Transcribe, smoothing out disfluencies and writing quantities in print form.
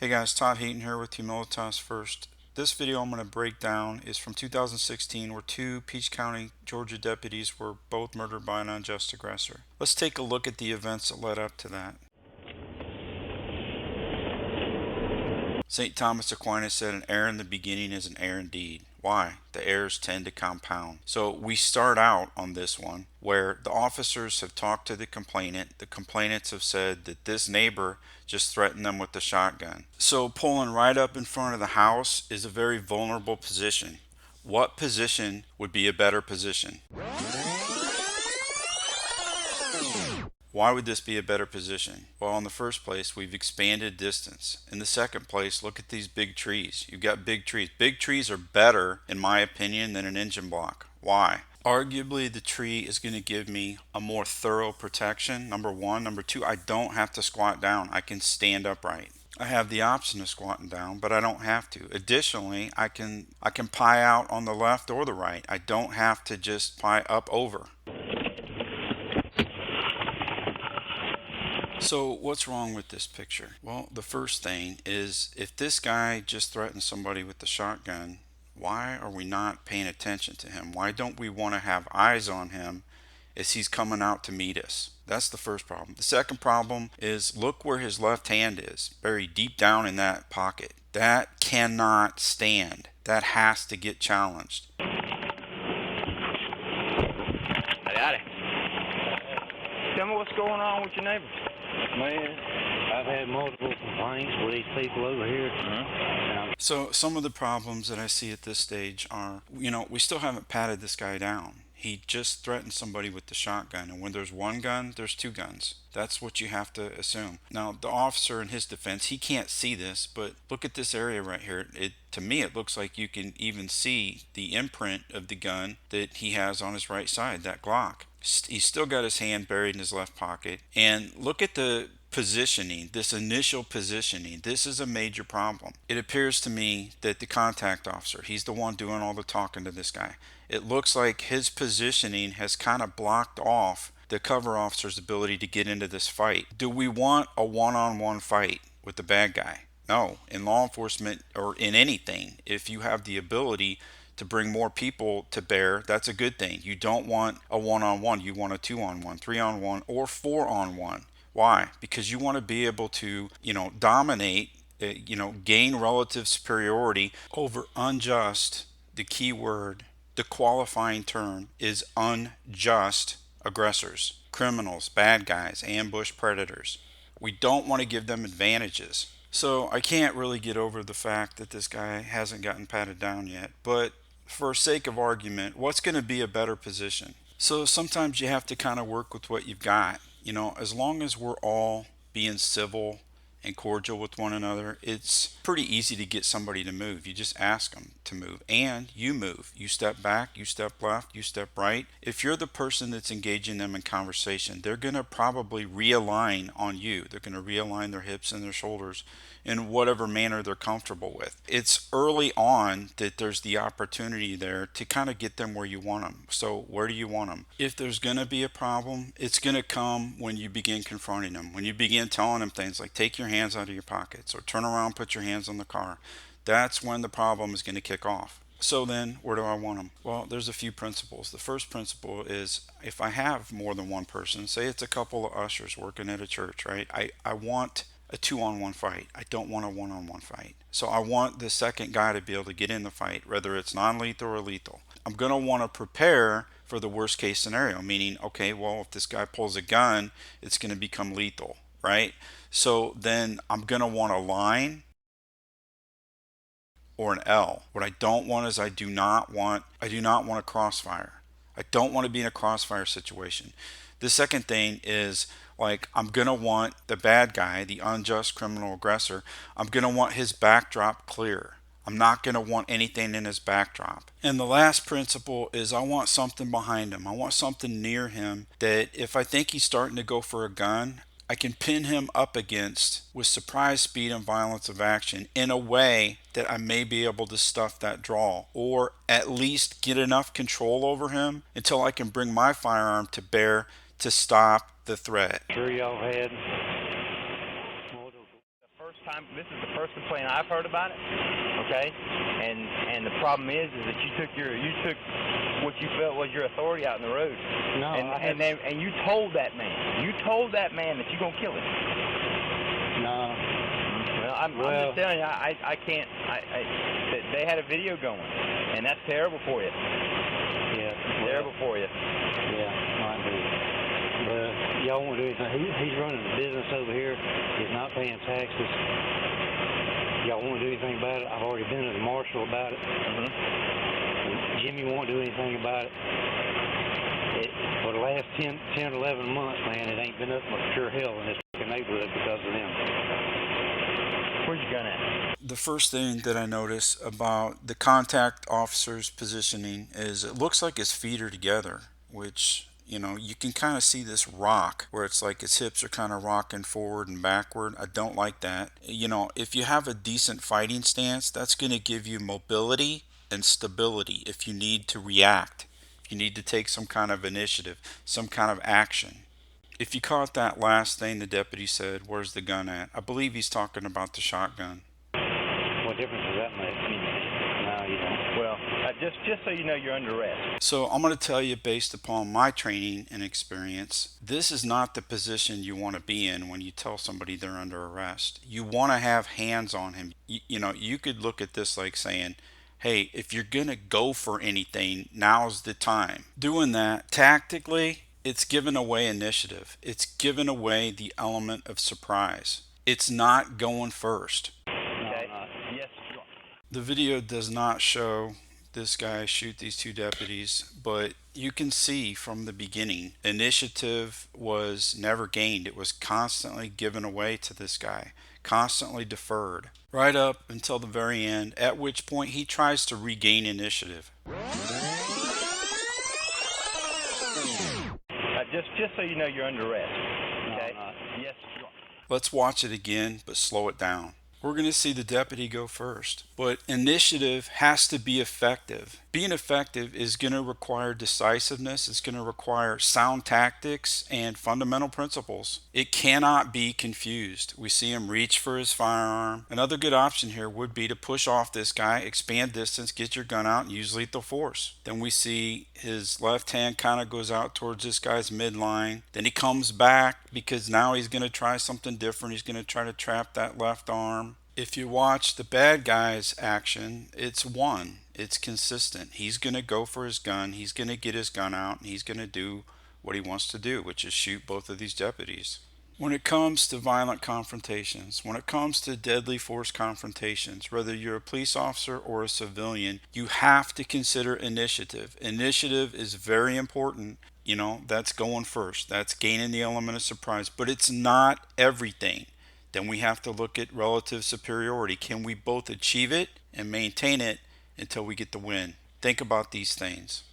Hey guys, Todd Heaton here with Humilitas First. This video I'm going to break down is from 2016 where two Peach County, Georgia deputies were both murdered by an unjust aggressor. Let's take a look at the events that led up to that. St. Thomas Aquinas said an error in the beginning is an error indeed. Why? The errors tend to compound. So we start out on this one where the officers have talked to the complainant. The complainants have said that this neighbor just threatened them with the shotgun. So pulling right up in front of the house is a very vulnerable position. What position would be a better position? Why would this be a better position? Well, in the first place, we've expanded distance. In the second place, look at these big trees. You've got big trees. Big trees are better, in my opinion, than an engine block. Why? Arguably, the tree is going to give me a more thorough protection, number one. Number two, I don't have to squat down. I can stand upright. I have the option of squatting down, but I don't have to. Additionally, I can pie out on the left or the right. I don't have to just pie up over. So what's wrong with this picture? Well, the first thing is if this guy just threatened somebody with the shotgun, why are we not paying attention to him? Why don't we want to have eyes on him as he's coming out to meet us? That's the first problem. The second problem is look where his left hand is, buried deep down in that pocket. That cannot stand. That has to get challenged. I got it. Tell me what's going on with your neighbor. Man, I've had multiple complaints with these people over here. So some of the problems that I see at this stage are, we still haven't patted this guy down. He just threatened somebody with the shotgun, and when there's one gun, there's two guns. That's what you have to assume. Now, the officer in his defense, he can't see this, but look at this area right here. To me, it looks like you can even see the imprint of the gun that he has on his right side, that Glock. He's still got his hand buried in his left pocket. And look at the positioning, this initial positioning. This is a major problem. It appears to me that the contact officer, he's the one doing all the talking to this guy. It looks like his positioning has kind of blocked off the cover officer's ability to get into this fight. Do we want a one-on-one fight with the bad guy? No. In law enforcement or in anything, if you have the ability to bring more people to bear, that's a good thing. You don't want a one-on-one. You want a two-on-one, three-on-one, or four-on-one. Why? Because you want to be able to, dominate, gain relative superiority over unjust. The key word, the qualifying term is unjust aggressors, criminals, bad guys, ambush predators. We don't want to give them advantages. So I can't really get over the fact that this guy hasn't gotten patted down yet, but for sake of argument, what's going to be a better position? So sometimes you have to kind of work with what you've got. As long as we're all being civil and cordial with one another, it's pretty easy to get somebody to move. You just ask them to move, and you move. You step back, you step left, you step right. If you're the person that's engaging them in conversation, they're going to probably realign on you. They're going to realign their hips and their shoulders in whatever manner they're comfortable with. It's early on that there's the opportunity there to kind of get them where you want them. So where do you want them? If there's going to be a problem, it's going to come when you begin confronting them. When you begin telling them things like take your hands out of your pockets or turn around, put your hands on the car. That's when the problem is going to kick off. So then, where do I want them? Well, there's a few principles. The first principle is if I have more than one person, say it's a couple of ushers working at a church, right? I want a two-on-one fight. I don't want a one-on-one fight. So I want the second guy to be able to get in the fight, whether it's non-lethal or lethal. I'm going to want to prepare for the worst case scenario, meaning, okay, well, if this guy pulls a gun, it's going to become lethal, right? So then I'm going to want a line or an L. What I don't want is I do not want a crossfire. I don't want to be in a crossfire situation. The second thing is I'm going to want the bad guy, the unjust criminal aggressor, I'm going to want his backdrop clear. I'm not going to want anything in his backdrop. And the last principle is I want something behind him. I want something near him that if I think he's starting to go for a gun, I can pin him up against with surprise, speed, and violence of action in a way that I may be able to stuff that draw or at least get enough control over him until I can bring my firearm to bear to stop the threat. Sure y'all had The first This is the first complaint I've heard about it. Okay, and the problem is that you took what you felt was your authority out in the road. No, and you told that man. You told that man that you're gonna kill him. no. Well, I'm just telling you, I can't. They had a video going, and that's terrible for you. Yeah. Terrible for you. Yeah, might be. But y'all won't do anything. He's running a business over here. He's not paying taxes. Y'all won't do anything about it. I've already been to the marshal about it. Jimmy won't do anything about it. For the last 10, 11 months, man, it ain't been nothing but pure hell in this neighborhood because of them. Where's your gun at? The first thing that I notice about the contact officer's positioning is it looks like his feet are together, which, you can kind of see this rock where it's like his hips are kind of rocking forward and backward. I don't like that. If you have a decent fighting stance, that's going to give you mobility and stability if you need to react. If you need to take some kind of initiative, some kind of action. If you caught that last thing the deputy said, where's the gun at? I believe he's talking about the shotgun. What difference does that make? No, you don't. Well, just so you know, you're under arrest. So I'm going to tell you, based upon my training and experience, this is not the position you want to be in when you tell somebody they're under arrest. You want to have hands on him. You could look at this like saying, hey, if you're going to go for anything, now's the time. Doing that tactically, it's giving away initiative. It's giving away the element of surprise. It's not going first. Okay? Yes, you are. The video does not show this guy shoot these two deputies, but you can see from the beginning, initiative was never gained. It was constantly given away to this guy, constantly deferred, right up until the very end, at which point he tries to regain initiative. Just so you know, you're under arrest. Okay? Yes, you are. Let's watch it again, but slow it down. We're going to see the deputy go first. But initiative has to be effective. Being effective is going to require decisiveness. It's going to require sound tactics and fundamental principles. It cannot be confused. We see him reach for his firearm. Another good option here would be to push off this guy, expand distance, get your gun out, and use lethal force. Then we see his left hand kind of goes out towards this guy's midline. Then he comes back because now he's going to try something different. He's going to try to trap that left arm. If you watch the bad guy's action, it's one. It's consistent. He's going to go for his gun. He's going to get his gun out, and he's going to do what he wants to do, which is shoot both of these deputies. When it comes to violent confrontations, when it comes to deadly force confrontations, whether you're a police officer or a civilian, you have to consider initiative. Initiative is very important. That's going first. That's gaining the element of surprise, but it's not everything. Then we have to look at relative superiority. Can we both achieve it and maintain it until we get the win? Think about these things.